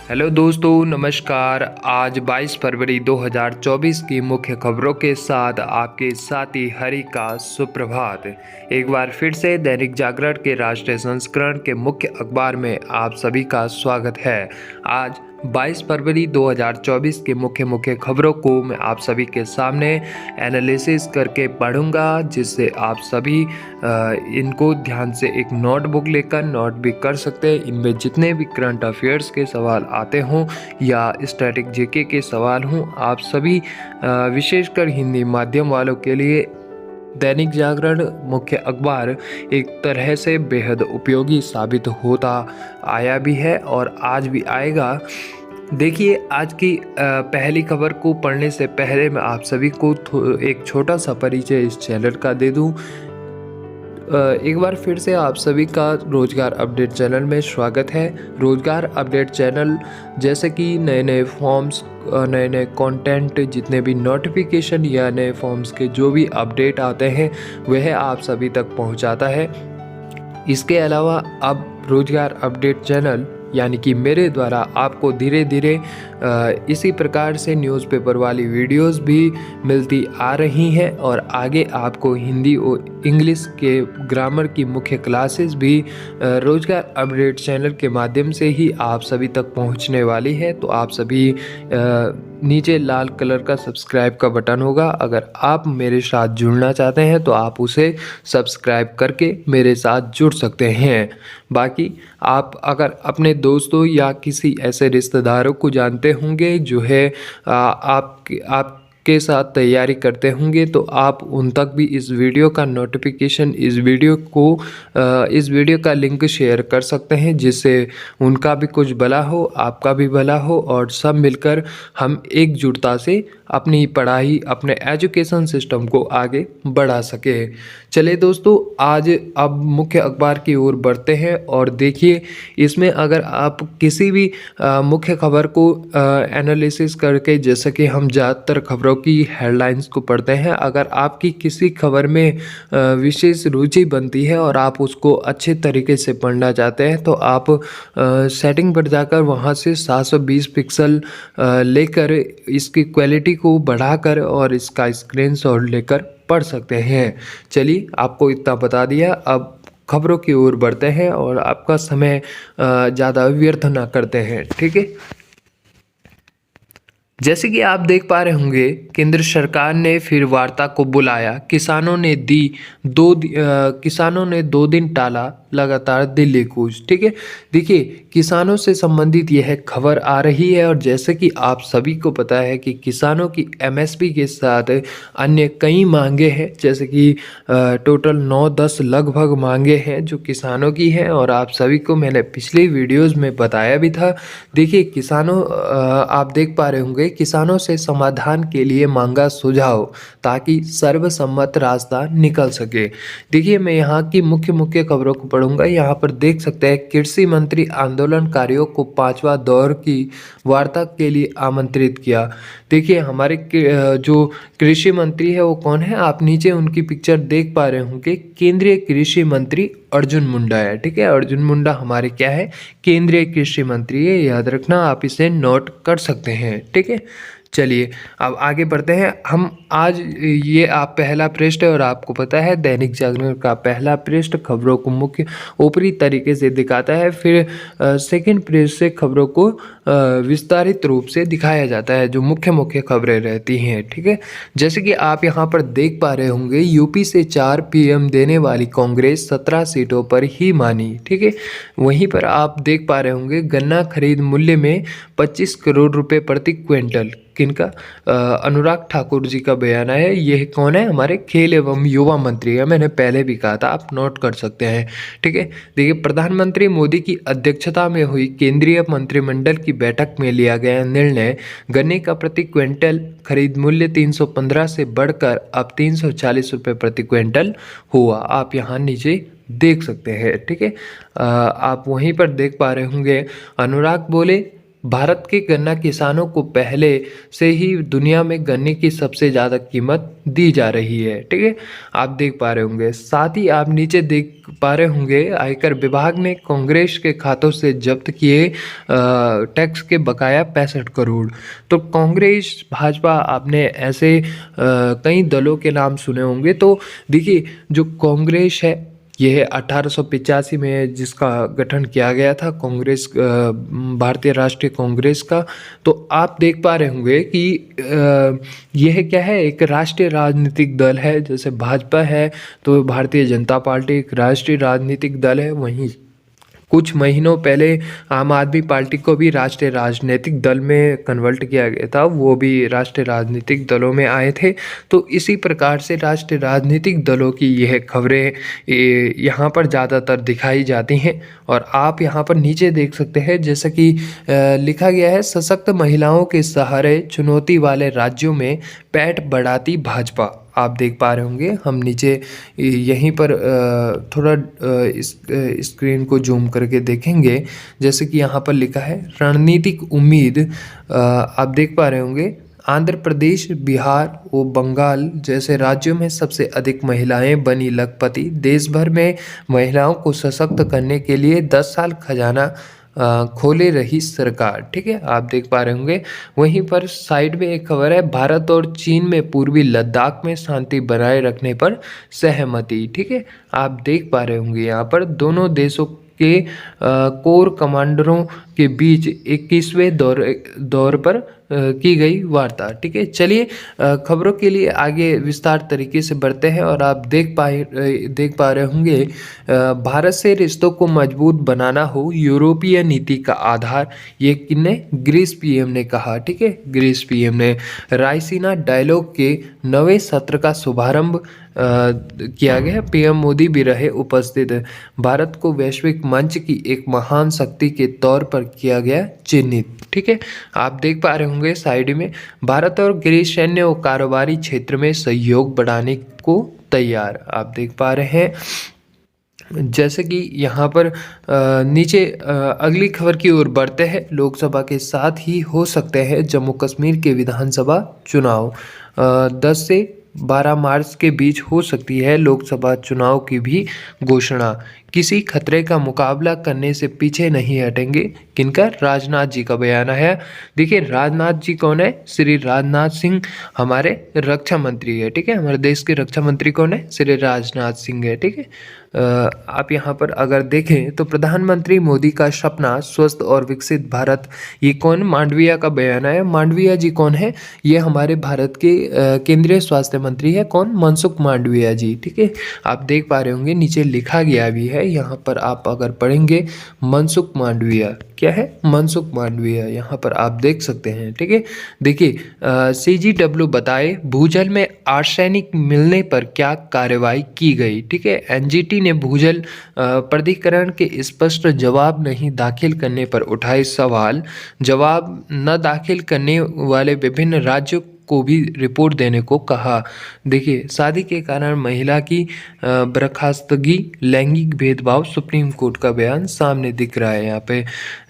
Hello दोस्तों, नमस्कार। आज 22 फरवरी 2024 की मुख्य खबरों के साथ आपके साथी हरि का सुप्रभात। एक बार फिर से दैनिक जागरण के राष्ट्रीय संस्करण के मुख्य अखबार में आप सभी का स्वागत है। आज 22 फरवरी 2024 के मुख्य खबरों को मैं आप सभी के सामने एनालिसिस करके पढ़ूंगा, जिससे आप सभी इनको ध्यान से एक नोटबुक लेकर नोट भी कर सकते हैं। इनमें जितने भी करंट अफेयर्स के सवाल आते हों या स्टैटिक जीके के सवाल हों, आप सभी विशेषकर हिंदी माध्यम वालों के लिए दैनिक जागरण मुख्य अखबार एक तरह से बेहद उपयोगी साबित होता आया भी है और आज भी आएगा। देखिए, आज की पहली खबर को पढ़ने से पहले मैं आप सभी को एक छोटा सा परिचय इस चैनल का दे दूं। एक बार फिर से आप सभी का रोजगार अपडेट चैनल में स्वागत है। रोजगार अपडेट चैनल जैसे कि नए नए फॉर्म्स, नए नए कंटेंट, जितने भी नोटिफिकेशन या नए फॉर्म्स के जो भी अपडेट आते हैं वह आप सभी तक पहुंचाता है। इसके अलावा अब रोजगार अपडेट चैनल यानी कि मेरे द्वारा आपको धीरे धीरे इसी प्रकार से न्यूज़पेपर वाली वीडियोस भी मिलती आ रही हैं और आगे आपको हिंदी और इंग्लिश के ग्रामर की मुख्य क्लासेस भी रोजगार अपडेट चैनल के माध्यम से ही आप सभी तक पहुंचने वाली है। तो आप सभी नीचे लाल कलर का सब्सक्राइब का बटन होगा, अगर आप मेरे साथ जुड़ना चाहते हैं तो आप उसे सब्सक्राइब करके मेरे साथ जुड़ सकते हैं। बाकी आप अगर अपने दोस्तों या किसी ऐसे रिश्तेदारों को जानते होंगे जो है आपके साथ तैयारी करते होंगे, तो आप उन तक भी इस वीडियो का नोटिफिकेशन, इस वीडियो का लिंक शेयर कर सकते हैं, जिससे उनका भी कुछ भला हो, आपका भी भला हो और सब मिलकर हम एकजुटता से अपनी पढ़ाई, अपने एजुकेशन सिस्टम को आगे बढ़ा सके। चलिए दोस्तों, आज अब मुख्य अखबार की ओर बढ़ते हैं और देखिए, इसमें अगर आप किसी भी मुख्य खबर को एनालिसिस करके, जैसे कि हम ज़्यादातर खबरों की हेडलाइंस को पढ़ते हैं, अगर आपकी किसी खबर में विशेष रुचि बनती है और आप उसको अच्छे तरीके से पढ़ना चाहते हैं, तो आप सेटिंग पर जाकर वहाँ से 720 पिक्सल लेकर इसकी क्वालिटी को बढ़ाकर और इसका स्क्रीनशॉट लेकर पढ़ सकते हैं। चलिए, आपको इतना बता दिया, अब खबरों की ओर बढ़ते हैं और आपका समय ज़्यादा व्यर्थ ना करते हैं। ठीक है, जैसे कि आप देख पा रहे होंगे, केंद्र सरकार ने फिर वार्ता को बुलाया। किसानों ने 2 दिन टाला लगातार दिल्ली कूच। ठीक है, देखिए, किसानों से संबंधित यह खबर आ रही है और जैसे कि आप सभी को पता है कि किसानों की एमएसपी के साथ अन्य कई मांगे हैं, जैसे कि टोटल 9-10 लगभग मांगे हैं जो किसानों की हैं और आप सभी को मैंने पिछली वीडियोस में बताया भी था। देखिए, किसानों आप देख पा रहे होंगे, किसानों से समाधान के लिए मांगा सुझाव ताकि सर्वसम्मत रास्ता निकल सके। देखिए, मैं यहाँ की मुख्य खबरों को पढ़ूंगा। यहाँ पर देख सकते हैं, कृषि मंत्री आंदोलनकारियों को 5वां दौर की वार्ता के लिए आमंत्रित किया। देखिए, हमारे जो कृषि मंत्री है वो कौन है, आप नीचे उनकी पिक्चर देख पा रहे होंगे। केंद्रीय कृषि मंत्री अर्जुन मुंडा है। ठीक है, अर्जुन मुंडा हमारे क्या है, केंद्रीय कृषि मंत्री है, याद रखना, आप इसे नोट कर सकते हैं। ठीक है, चलिए अब आगे बढ़ते हैं। हम आज ये आप पहला पृष्ठ है और आपको पता है दैनिक जागरण का पहला पृष्ठ खबरों को मुख्य ऊपरी तरीके से दिखाता है, फिर सेकंड पृष्ठ से खबरों को विस्तारित रूप से दिखाया जाता है, जो मुख्य खबरें रहती हैं। ठीक है, जैसे कि आप यहाँ पर देख पा रहे होंगे, यूपी से 4 पीएम देने वाली कांग्रेस 17 सीटों पर ही मानी। ठीक है, वहीं पर आप देख पा रहे होंगे, गन्ना खरीद मूल्य में 25 करोड़ रुपए प्रति क्विंटल। किनका, अनुराग ठाकुर जी का बयान है। यह कौन है, हमारे खेल एवं युवा मंत्री है, मैंने पहले भी कहा था, आप नोट कर सकते हैं। ठीक है, देखिए, प्रधानमंत्री मोदी की अध्यक्षता में हुई केंद्रीय मंत्रिमंडल की बैठक में लिया गया निर्णय, गन्ने का प्रति क्विंटल खरीद मूल्य 315 से बढ़कर अब 340 रुपये प्रति क्विंटल हुआ। आप यहाँ नीचे देख सकते हैं। ठीक है, आप वहीं पर देख पा रहे होंगे, अनुराग बोले, भारत के गन्ना किसानों को पहले से ही दुनिया में गन्ने की सबसे ज़्यादा कीमत दी जा रही है। ठीक है, आप देख पा रहे होंगे। साथ ही आप नीचे देख पा रहे होंगे आयकर विभाग ने कांग्रेस के खातों से जब्त किए टैक्स के बकाया 65 करोड़। तो कांग्रेस, भाजपा, आपने ऐसे कई दलों के नाम सुने होंगे। तो देखिए, जो कांग्रेस है, यह 1885 में जिसका गठन किया गया था, कांग्रेस, भारतीय राष्ट्रीय कांग्रेस का। तो आप देख पा रहे होंगे कि यह क्या है, एक राष्ट्रीय राजनीतिक दल है। जैसे भाजपा है तो भारतीय जनता पार्टी एक राष्ट्रीय राजनीतिक दल है। वहीं कुछ महीनों पहले आम आदमी पार्टी को भी राष्ट्रीय राजनीतिक दल में कन्वर्ट किया गया था, वो भी राष्ट्रीय राजनीतिक दलों में आए थे। तो इसी प्रकार से राष्ट्रीय राजनीतिक दलों की यह खबरें यहाँ पर ज़्यादातर दिखाई जाती हैं। और आप यहाँ पर नीचे देख सकते हैं, जैसा कि लिखा गया है, सशक्त महिलाओं के सहारे चुनौती वाले राज्यों में पैठ बढ़ाती भाजपा। आप देख पा रहे होंगे, हम नीचे यहीं पर थोड़ा इस स्क्रीन को जूम करके देखेंगे। जैसे कि यहाँ पर लिखा है रणनीतिक उम्मीद। आप देख पा रहे होंगे, आंध्र प्रदेश, बिहार और बंगाल जैसे राज्यों में सबसे अधिक महिलाएं बनी लखपति। देश भर में महिलाओं को सशक्त करने के लिए 10 साल खजाना खोले रही सरकार। ठीक है, आप देख पा रहे होंगे। वहीं पर साइड में एक खबर है, भारत और चीन में पूर्वी लद्दाख में शांति बनाए रखने पर सहमति। ठीक है, आप देख पा रहे होंगे यहाँ पर दोनों देशों के कोर कमांडरों के बीच 21वें दौर पर की गई वार्ता। ठीक है, चलिए खबरों के लिए आगे विस्तार तरीके से बढ़ते हैं। और आप देख पा रहे होंगे, भारत से रिश्तों को मजबूत बनाना हो यूरोपीय नीति का आधार, ये किन्ने, ग्रीस पीएम ने कहा। ठीक है, ग्रीस पीएम ने रायसीना डायलॉग के 9वें सत्र का शुभारंभ किया गया। पीएम मोदी भी रहे उपस्थित। भारत को वैश्विक मंच की एक महान शक्ति के तौर पर किया गया चिन्हित। ठीक है, आप देख पा रहे होंगे साइड में, भारत और ग्रीस सैन्य और कारोबारी क्षेत्र में सहयोग बढ़ाने को तैयार। आप देख पा रहे हैं। जैसे कि यहाँ पर नीचे अगली खबर की ओर बढ़ते हैं। लोकसभा के साथ ही हो सकते हैं जम्मू कश्मीर के विधानसभा चुनाव। 10 से 12 मार्च के बीच हो सकती है लोकसभा चुनाव की भी घोषणा। किसी खतरे का मुकाबला करने से पीछे नहीं हटेंगे। किनका? राजनाथ जी का बयान है। देखिए, राजनाथ जी कौन है? श्री राजनाथ सिंह हमारे रक्षा मंत्री है। ठीक है, हमारे देश के रक्षा मंत्री कौन है? श्री राजनाथ सिंह है। ठीक है, आप यहाँ पर अगर देखें तो प्रधानमंत्री मोदी का सपना स्वस्थ और विकसित भारत, ये कौन? मांडविया का बयान है। मांडविया जी कौन है? ये हमारे भारत के केंद्रीय स्वास्थ्य मंत्री है। कौन? मनसुख मांडविया जी। ठीक है, आप देख पा रहे होंगे नीचे लिखा गया भी है। यहाँ पर आप अगर पढ़ेंगे, मनसुख मांडविया क्या है? मनसुख मांडविया, यहाँ पर आप देख सकते हैं। ठीक है, देखिए, CGW बताए भूजल में आर्सेनिक मिलने पर क्या कार्रवाई की गई। ठीक है, NGT ने भूजल प्राधिकरण के स्पष्ट जवाब नहीं दाखिल करने पर उठाए सवाल। जवाब न दाखिल करने वाले विभिन्न राज्यों को भी रिपोर्ट देने को कहा। देखिए, शादी के कारण महिला की बर्खास्तगी, लैंगिक भेदभाव, सुप्रीम कोर्ट का बयान सामने दिख रहा है यहाँ पे।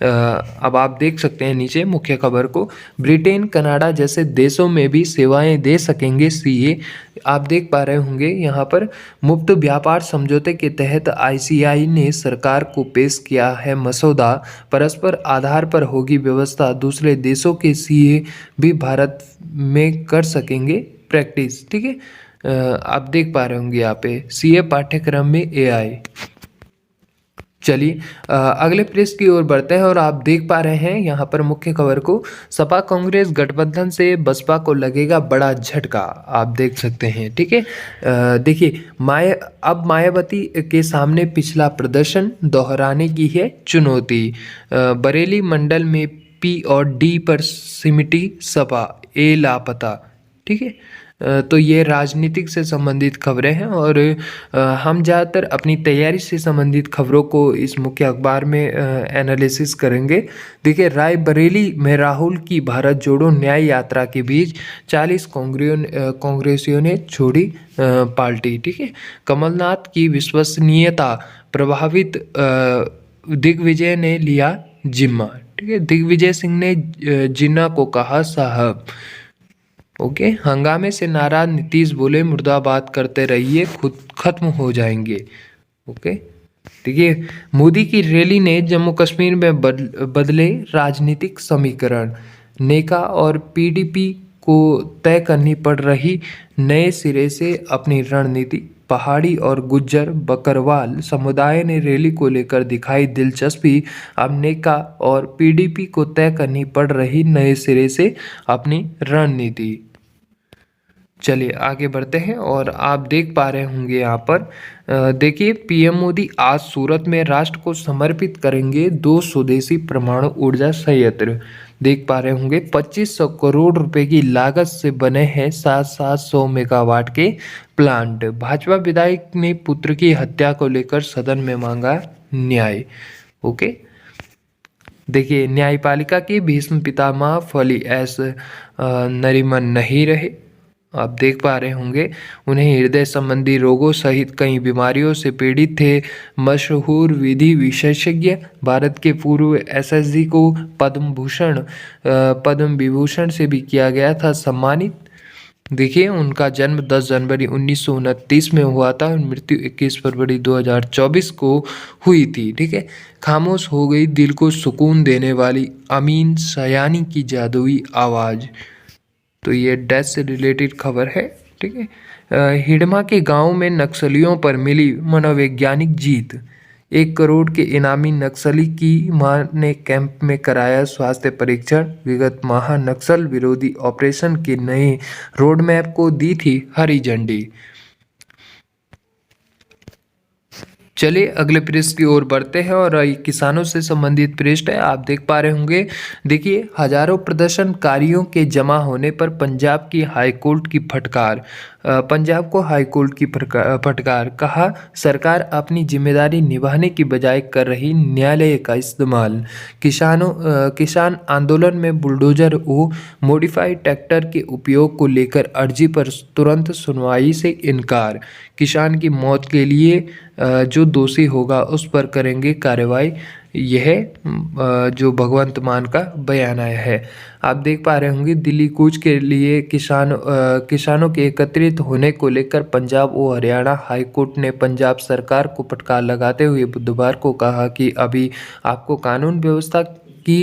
अब आप देख सकते हैं नीचे मुख्य खबर को, ब्रिटेन, कनाडा जैसे देशों में भी सेवाएं दे सकेंगे CA। आप देख पा रहे होंगे यहाँ पर, मुक्त व्यापार समझौते के तहत ICI ने सरकार को पेश किया है मसौदा। परस्पर आधार पर होगी व्यवस्था, दूसरे देशों के CA भी भारत में कर सकेंगे प्रैक्टिस। ठीक है, आप देख पा रहे होंगे यहाँ पे CA पाठ्यक्रम में AI। चलिए अगले पृष्ठ की ओर बढ़ते हैं। और आप देख पा रहे हैं यहाँ पर मुख्य खबर को, सपा कांग्रेस गठबंधन से बसपा को लगेगा बड़ा झटका। आप देख सकते हैं। ठीक है, देखिए, अब मायावती के सामने पिछला प्रदर्शन दोहराने की है चुनौती। बरेली मंडल में P और D पर सिमटी सपा, A लापता। ठीक है, तो ये राजनीतिक से संबंधित खबरें हैं। और हम ज़्यादातर अपनी तैयारी से संबंधित खबरों को इस मुख्य अखबार में एनालिसिस करेंगे। देखिए, रायबरेली में राहुल की भारत जोड़ो न्याय यात्रा के बीच 40 कांग्रेसियों ने छोड़ी पार्टी। ठीक है, कमलनाथ की विश्वसनीयता प्रभावित, दिग्विजय ने लिया जिम्मा। ठीक है। दिग्विजय सिंह ने जिन्ना को कहा साहब। ओके। हंगामे से नाराज नीतीश बोले मुर्दाबाद करते रहिए, खुद खत्म हो जाएंगे। ओके। देखिए, मोदी की रैली ने जम्मू कश्मीर में बदले राजनीतिक समीकरण। नेका और पीडीपी को तय करनी पड़ रही नए सिरे से अपनी रणनीति। पहाड़ी और गुज्जर बकरवाल समुदाय ने रैली को लेकर दिखाई दिलचस्पी। अब नेका और पीडीपी को तय करनी पड़ रही नए सिरे से अपनी रणनीति। चलिए आगे बढ़ते हैं और आप देख पा रहे होंगे यहाँ पर देखिए, पीएम मोदी आज सूरत में राष्ट्र को समर्पित करेंगे 2 स्वदेशी परमाणु ऊर्जा संयंत्र। देख पा रहे होंगे 2500 करोड़ रुपए की लागत से बने हैं 700 मेगावाट के प्लांट। भाजपा विधायक ने पुत्र की हत्या को लेकर सदन में मांगा न्याय। ओके। देखिए, न्यायपालिका की भीष्म पितामह फली एस नरीमन नहीं रहे। आप देख पा रहे होंगे उन्हें हृदय संबंधी रोगों सहित कई बीमारियों से पीड़ित थे। मशहूर विधि विशेषज्ञ, भारत के पूर्व एसएसजी को पद्म विभूषण से भी किया गया था सम्मानित। देखिए, उनका जन्म 10 जनवरी 1929 में हुआ था और मृत्यु 21 फरवरी 2024 को हुई थी। ठीक है। खामोश हो गई दिल को सुकून देने वाली अमीन सयानी की जादुई आवाज़। तो ये डेथ से रिलेटेड खबर है। ठीक है। हिडमा के गांव में नक्सलियों पर मिली मनोवैज्ञानिक जीत। 1 करोड़ के इनामी नक्सली की मां ने कैंप में कराया स्वास्थ्य परीक्षण। विगत माह नक्सल विरोधी ऑपरेशन के नए रोड मैप को दी थी हरी झंडी। चलिए अगले पृष्ठ की ओर बढ़ते हैं और किसानों से संबंधित पृष्ठ है। आप देख पा रहे होंगे, देखिए, हजारों प्रदर्शनकारियों के जमा होने पर पंजाब की हाईकोर्ट की फटकार। पंजाब को हाईकोर्ट की फटकार। कहा, सरकार अपनी जिम्मेदारी निभाने की बजाय कर रही न्यायालय का इस्तेमाल। किसान आंदोलन में बुलडोजर व मॉडिफाइड ट्रैक्टर के उपयोग को लेकर अर्जी पर तुरंत सुनवाई से इनकार। किसान की मौत के लिए जो दोषी होगा उस पर करेंगे कार्रवाई। यह जो भगवंत मान का बयान आया है। आप देख पा रहे होंगे, दिल्ली कूच के लिए किसानों के एकत्रित होने को लेकर पंजाब और हरियाणा हाईकोर्ट ने पंजाब सरकार को फटकार लगाते हुए बुधवार को कहा कि अभी आपको कानून व्यवस्था की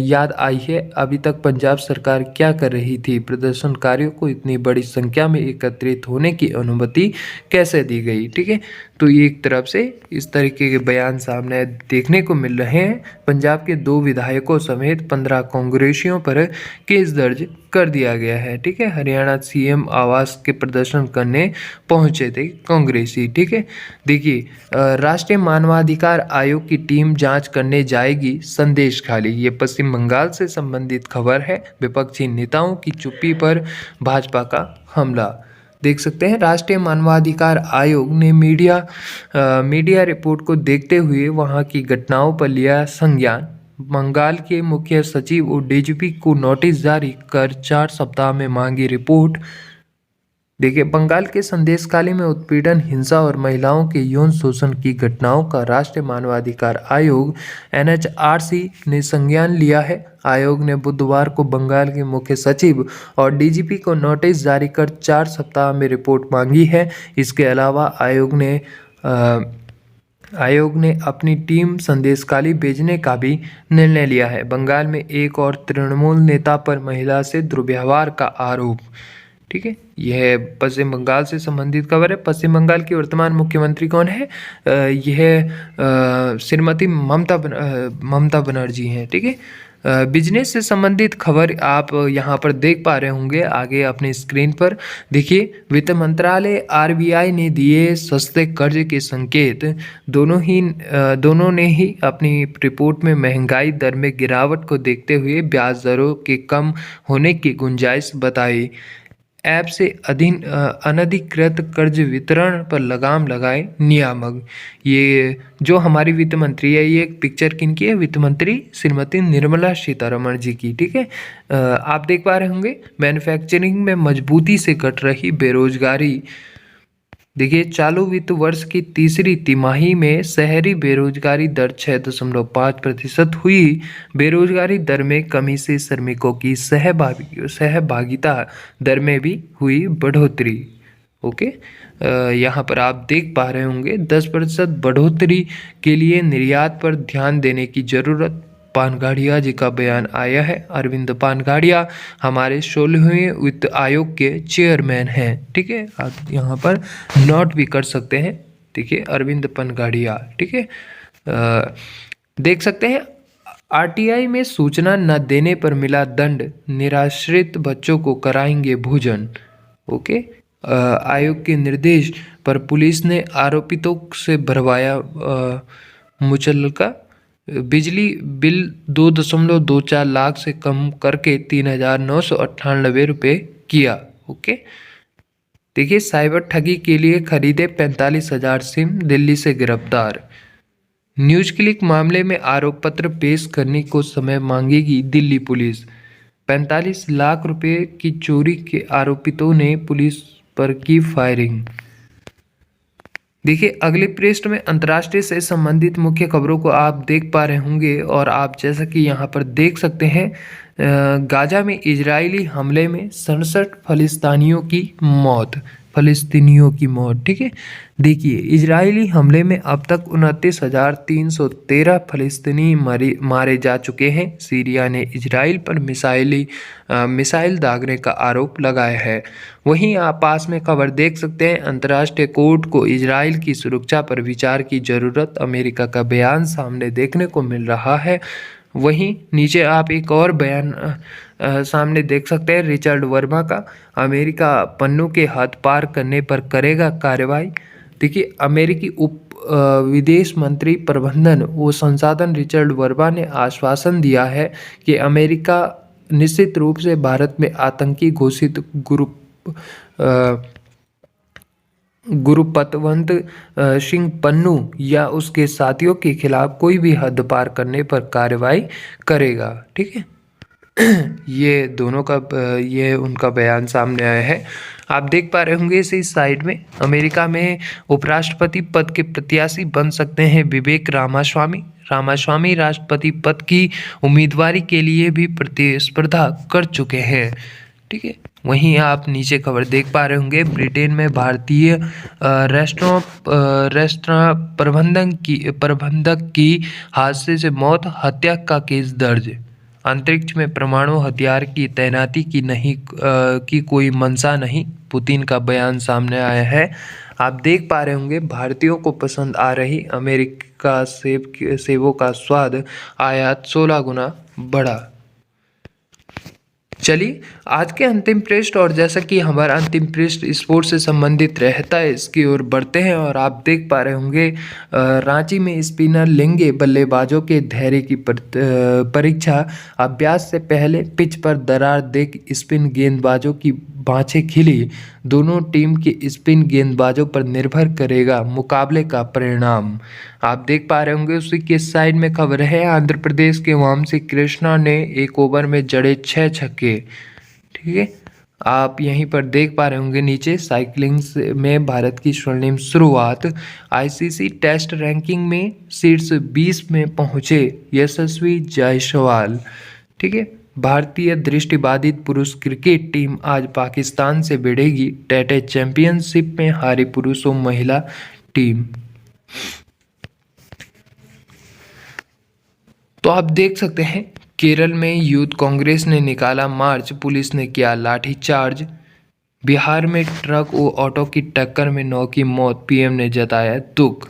याद आई है। अभी तक पंजाब सरकार क्या कर रही थी? प्रदर्शनकारियों को इतनी बड़ी संख्या में एकत्रित होने की अनुमति कैसे दी गई? ठीक है। तो ये एक तरफ से इस तरीके के बयान सामने देखने को मिल रहे हैं। पंजाब के 2 विधायकों समेत 15 कांग्रेसियों पर केस दर्ज कर दिया गया है। ठीक है। हरियाणा सीएम आवास के प्रदर्शन करने पहुंचे थे कांग्रेसी। ठीक है। देखिए, राष्ट्रीय मानवाधिकार आयोग की टीम जांच करने जाएगी, संदेश खाली। ये पश्चिम बंगाल से संबंधित खबर है। विपक्षी नेताओं की चुप्पी पर भाजपा का हमला। देख सकते हैं, राष्ट्रीय मानवाधिकार आयोग ने मीडिया रिपोर्ट को देखते हुए वहां की घटनाओं पर लिया संज्ञान। बंगाल के मुख्य सचिव और डीजीपी को नोटिस जारी कर 4 सप्ताह में मांगी रिपोर्ट। देखिए, बंगाल के संदेशखाली में उत्पीड़न, हिंसा और महिलाओं के यौन शोषण की घटनाओं का राष्ट्रीय मानवाधिकार आयोग एनएचआरसी ने संज्ञान लिया है। आयोग ने बुधवार को बंगाल के मुख्य सचिव और डीजीपी को नोटिस जारी कर 4 सप्ताह में रिपोर्ट मांगी है। इसके अलावा आयोग ने अपनी टीम संदेशखाली भेजने का भी निर्णय लिया है। बंगाल में एक और तृणमूल नेता पर महिला से दुर्व्यवहार का आरोप। ठीक है। यह पश्चिम बंगाल से संबंधित खबर है। पश्चिम बंगाल की वर्तमान मुख्यमंत्री कौन है? यह श्रीमती ममता बनर्जी हैं। ठीक है। बिजनेस से संबंधित खबर आप यहाँ पर देख पा रहे होंगे आगे अपने स्क्रीन पर। देखिए, वित्त मंत्रालय आरबीआई ने दिए सस्ते कर्ज के संकेत। दोनों ने ही अपनी रिपोर्ट में महंगाई दर में गिरावट को देखते हुए ब्याज दरों के कम होने की गुंजाइश बताई। ऐप से अनधिकृत कर्ज वितरण पर लगाम लगाए नियामक। ये जो हमारी वित्त मंत्री है, ये एक पिक्चर किनकी है? वित्त मंत्री श्रीमती निर्मला सीतारमण जी की। ठीक है। आप देख पा रहे होंगे, मैन्युफैक्चरिंग में मजबूती से घट रही बेरोजगारी। देखिए, चालू वित्त वर्ष की तीसरी तिमाही में शहरी बेरोजगारी दर 6.5% हुई। बेरोजगारी दर में कमी से श्रमिकों की सहभागिता दर में भी हुई बढ़ोतरी। ओके, यहाँ पर आप देख पा रहे होंगे 10% बढ़ोतरी के लिए निर्यात पर ध्यान देने की जरूरत। पानगाड़िया जी का बयान आया है। अरविंद पानगाड़िया हमारे 16वें वित्त आयोग के चेयरमैन हैं। ठीक है, आप यहाँ पर नोट भी कर सकते हैं। ठीक है, अरविंद पानगाड़िया। ठीक है, देख सकते हैं आरटीआई में सूचना न देने पर मिला दंड, निराश्रित बच्चों को कराएंगे भोजन। ओके, आयोग के निर्देश पर पुलिस ने आरोपितों से भरवाया मुचल्लका बिजली बिल 2.24 लाख से कम करके 3,998 रुपये किया। ओके, देखिए, साइबर ठगी के लिए खरीदे 45,000 सिम, दिल्ली से गिरफ्तार। न्यूज क्लिक मामले में आरोप पत्र पेश करने को समय मांगेगी दिल्ली पुलिस। 45 लाख रुपए की चोरी के आरोपितों ने पुलिस पर की फायरिंग। देखिए, अगले पृष्ठ में अंतर्राष्ट्रीय से संबंधित मुख्य खबरों को आप देख पा रहे होंगे और आप जैसा कि यहाँ पर देख सकते हैं, गाजा में इजरायली हमले में 67 फलस्तीनियों की मौत। ठीक है, देखिए, इजरायली हमले में अब तक 29,313 फलस्तीनी मारे जा चुके हैं। सीरिया ने इजराइल पर मिसाइल दागने का आरोप लगाया है। वहीं आप पास में खबर देख सकते हैं, अंतर्राष्ट्रीय कोर्ट को इजराइल की सुरक्षा पर विचार की जरूरत, अमेरिका का बयान सामने देखने को मिल रहा है। वहीं नीचे आप एक और बयान सामने देख सकते हैं, रिचर्ड वर्मा का, अमेरिका पन्नों के हद पार करने पर करेगा कार्रवाई। देखिए, अमेरिकी विदेश मंत्री प्रबंधन व संसाधन रिचर्ड वर्मा ने आश्वासन दिया है कि अमेरिका निश्चित रूप से भारत में आतंकी घोषित गुरुपतवंत सिंह पन्नू या उसके साथियों के खिलाफ कोई भी हद पार करने पर कार्रवाई करेगा। ठीक है, ये उनका बयान सामने आया है। आप देख पा रहे होंगे इसी साइड में, अमेरिका में उपराष्ट्रपति पद के प्रत्याशी बन सकते हैं विवेक रामास्वामी राष्ट्रपति पद की उम्मीदवारी के लिए भी प्रतिस्पर्धा कर चुके हैं। ठीक है, वहीं आप नीचे खबर देख पा रहे होंगे, ब्रिटेन में भारतीय रेस्टोरेंट प्रबंधक की हादसे से मौत, हत्या का केस दर्ज। अंतरिक्ष में परमाणु हथियार की तैनाती की कोई मंशा नहीं, पुतिन का बयान सामने आया है। आप देख पा रहे होंगे, भारतीयों को पसंद आ रही अमेरिका सेबों का स्वाद, आयात 16 गुना बढ़ा। चलिए, आज के अंतिम पृष्ठ, और जैसा कि हमारा अंतिम पृष्ठ स्पोर्ट्स से संबंधित रहता है, इसकी ओर बढ़ते हैं। और आप देख पा रहे होंगे, रांची में स्पिनर लेंगे बल्लेबाजों के धैर्य की परीक्षा, अभ्यास से पहले पिच पर दरार देख स्पिन गेंदबाजों की बाँछें खिली। दोनों टीम के स्पिन गेंदबाजों पर निर्भर करेगा मुकाबले का परिणाम। आप देख पा रहे होंगे, उसी के साइड में खबर है, आंध्र प्रदेश के वामसी कृष्णा ने एक ओवर में जड़े 6 छक्के। ठीक है, आप यहीं पर देख पा रहे होंगे नीचे, साइकिलिंग में भारत की स्वर्णिम शुरुआत, आईसीसी टेस्ट रैंकिंग में शीर्ष 20 में पहुंचे यशस्वी जायसवाल। ठीक है, भारतीय दृष्टिबाधित पुरुष क्रिकेट टीम आज पाकिस्तान से भिड़ेगी, टेटे चैंपियनशिप में हारी पुरुष और महिला टीम। तो आप देख सकते हैं, केरल में यूथ कांग्रेस ने निकाला मार्च, पुलिस ने किया लाठीचार्ज। बिहार में ट्रक और ऑटो की टक्कर में 9 की मौत, पीएम ने जताया दुख।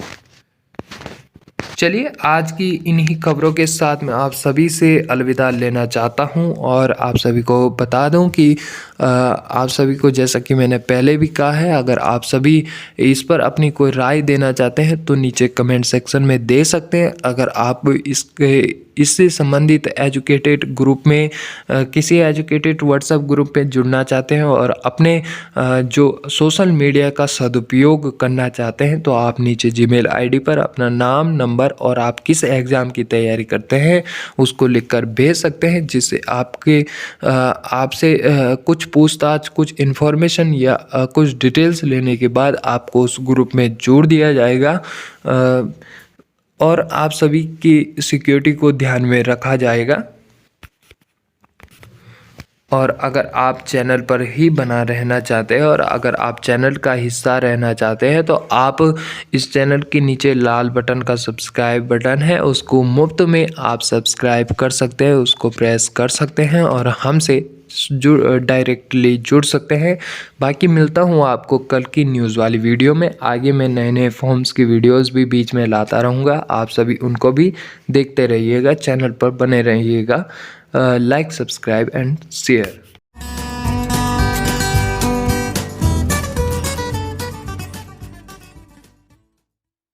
चलिए, आज की इन्हीं खबरों के साथ मैं आप सभी से अलविदा लेना चाहता हूं, और आप सभी को बता दूं कि आप सभी को, जैसा कि मैंने पहले भी कहा है, अगर आप सभी इस पर अपनी कोई राय देना चाहते हैं तो नीचे कमेंट सेक्शन में दे सकते हैं। अगर आप इससे संबंधित एजुकेटेड ग्रुप में किसी एजुकेटेड व्हाट्सएप ग्रुप पे जुड़ना चाहते हैं और अपने जो सोशल मीडिया का सदुपयोग करना चाहते हैं तो आप नीचे जीमेल आईडी पर अपना नाम, नंबर और आप किस एग्ज़ाम की तैयारी करते हैं उसको लिखकर भेज सकते हैं, जिससे आपसे कुछ पूछताछ, कुछ इन्फॉर्मेशन या कुछ डिटेल्स लेने के बाद आपको उस ग्रुप में जोड़ दिया जाएगा और आप सभी की सिक्योरिटी को ध्यान में रखा जाएगा। और अगर आप चैनल पर ही बना रहना चाहते हैं और अगर आप चैनल का हिस्सा रहना चाहते हैं तो आप इस चैनल के नीचे लाल बटन का सब्सक्राइब बटन है, उसको मुफ्त में आप सब्सक्राइब कर सकते हैं, उसको प्रेस कर सकते हैं और हमसे डायरेक्टली जुड़ सकते हैं। बाकी मिलता हूँ आपको कल की न्यूज़ वाली वीडियो में। आगे मैं नए नए फॉर्म्स की वीडियोस भी बीच में लाता रहूँगा, आप सभी उनको भी देखते रहिएगा, चैनल पर बने रहिएगा। Like, subscribe and share.